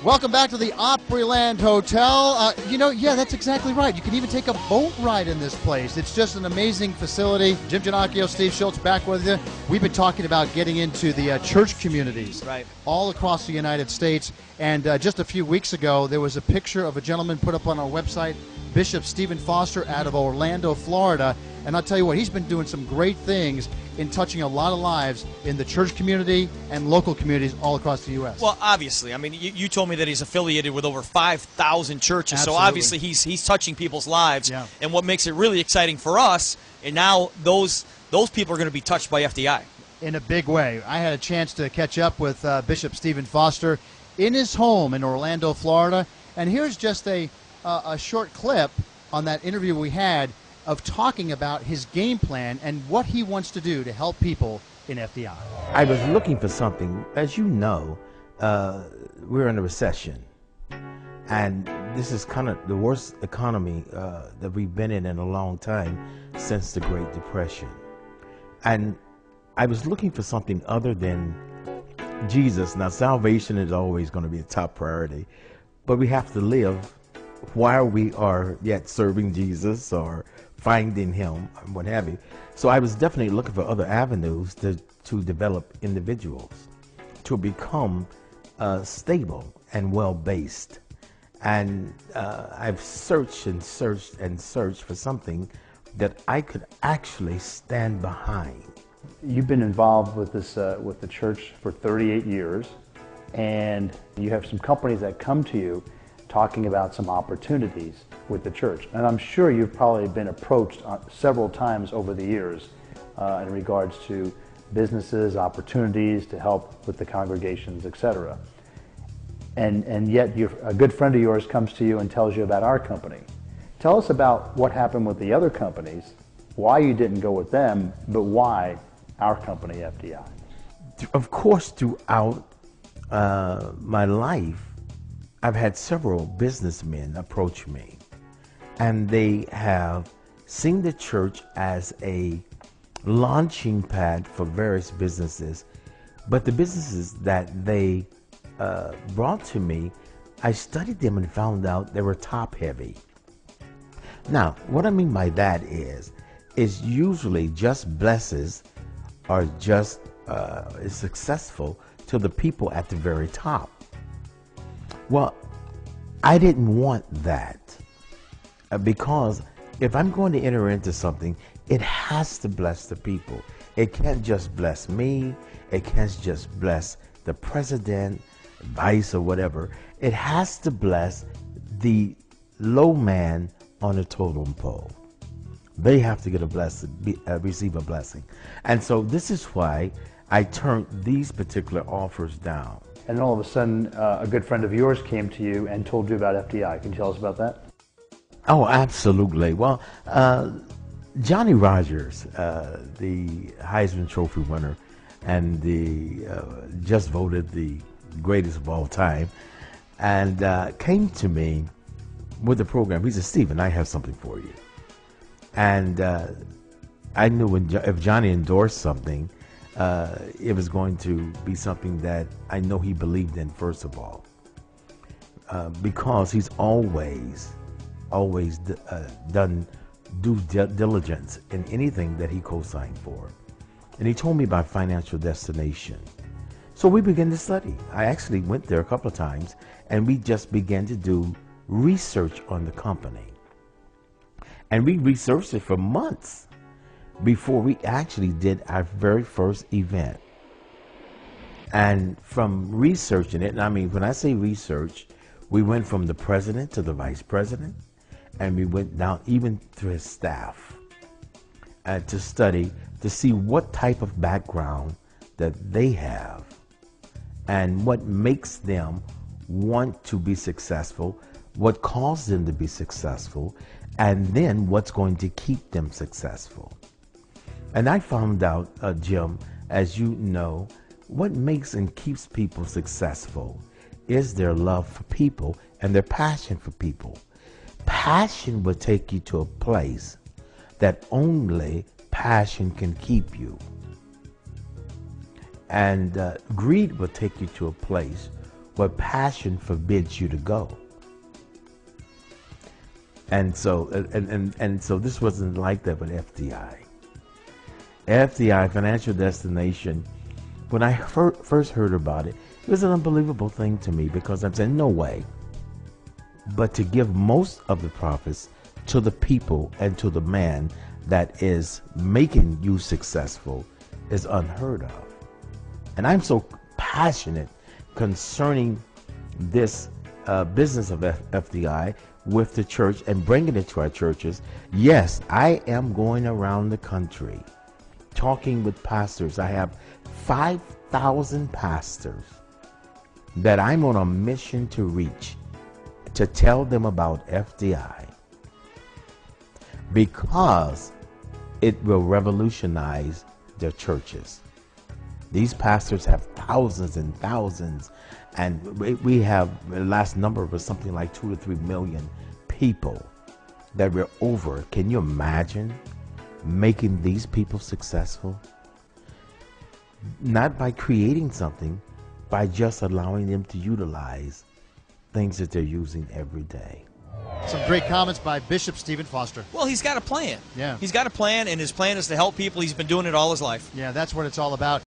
Welcome back to the Opryland Hotel. Yeah, that's exactly right. You can even take a boat ride in this place. It's just an amazing facility. Jim Ginocchio, Steve Schultz back with you. We've been talking about getting into the church communities all across the United States. And just a few weeks ago, there was a picture of a gentleman put up on our website, Bishop Stephen Foster out of Orlando, Florida. And I'll tell you what, he's been doing some great things in touching a lot of lives in the church community and local communities all across the U.S. Well, obviously. I mean, you told me that he's affiliated with over 5,000 churches. Absolutely. So obviously he's touching people's lives. Yeah. And what makes it really exciting for us, and now those people are going to be touched by FDI. In a big way. I had a chance to catch up with Bishop Stephen Foster in his home in Orlando, Florida. And here's just a short clip on that interview we had of talking about his game plan and what he wants to do to help people in FDI. I was looking for something. As you know, we're in a recession. And this is kind of the worst economy that we've been in a long time since the Great Depression. And I was looking for something other than Jesus. Now, salvation is always going to be a top priority, but we have to live while we are yet serving Jesus or finding him and what have you. So I was definitely looking for other avenues to develop individuals to become stable and well-based. And I've searched and searched and searched for something that I could actually stand behind. You've been involved with this with the church for 38 years, and you have some companies that come to you talking about some opportunities with the church. And I'm sure you've probably been approached several times over the years in regards to businesses, opportunities to help with the congregations, etc. And yet a good friend of yours comes to you and tells you about our company. Tell us about what happened with the other companies, why you didn't go with them, but why our company, FDI. Of course, throughout my life, I've had several businessmen approach me, and they have seen the church as a launching pad for various businesses. But the businesses that they brought to me, I studied them and found out they were top-heavy. Now, what I mean by that is usually just blesses or just is successful to the people at the very top. Well, I didn't want that because if I'm going to enter into something, it has to bless the people. It can't just bless me. It can't just bless the president, vice, or whatever. It has to bless the low man on a totem pole. They have to get a blessing, receive a blessing. And so this is why I turned these particular offers down. And all of a sudden, a good friend of yours came to you and told you about FDI. Can you tell us about that? Oh, absolutely. Well, Johnny Rogers, the Heisman Trophy winner and just voted the greatest of all time, and came to me with the program. He said, "Stephen, I have something for you." And I knew if Johnny endorsed something, it was going to be something that I know he believed in, first of all, because he's always done due diligence in anything that he co-signed for. And he told me about Financial Destination. So we began to study. I actually went there a couple of times, and we just began to do research on the company. And we researched it for months before we actually did our very first event. And from researching it, and I mean, when I say research, we went from the president to the vice president, and we went down even to his staff to study, to see what type of background that they have and what makes them want to be successful, what caused them to be successful, and then what's going to keep them successful. And I found out, Jim, as you know, what makes and keeps people successful is their love for people and their passion for people. Passion will take you to a place that only passion can keep you. And greed will take you to a place but passion forbids you to go. And so, and so this wasn't like that with FDI. FDI, Financial Destination, when I first heard about it, it was an unbelievable thing to me, because I'm saying, no way. But to give most of the profits to the people and to the man that is making you successful is unheard of. And I'm so passionate concerning this business of FDI with the church and bringing it to our churches. Yes, I am going around the country talking with pastors. I have 5,000 pastors that I'm on a mission to reach, to tell them about FDI, because it will revolutionize their churches. These pastors have thousands and thousands, and we have, the last number was something like 2 to 3 million people that we're over. Can you imagine making these people successful? Not by creating something, by just allowing them to utilize things that they're using every day. Some great comments by Bishop Stephen Foster. Well, he's got a plan. Yeah. He's got a plan, and his plan is to help people. He's been doing it all his life. Yeah, that's what it's all about.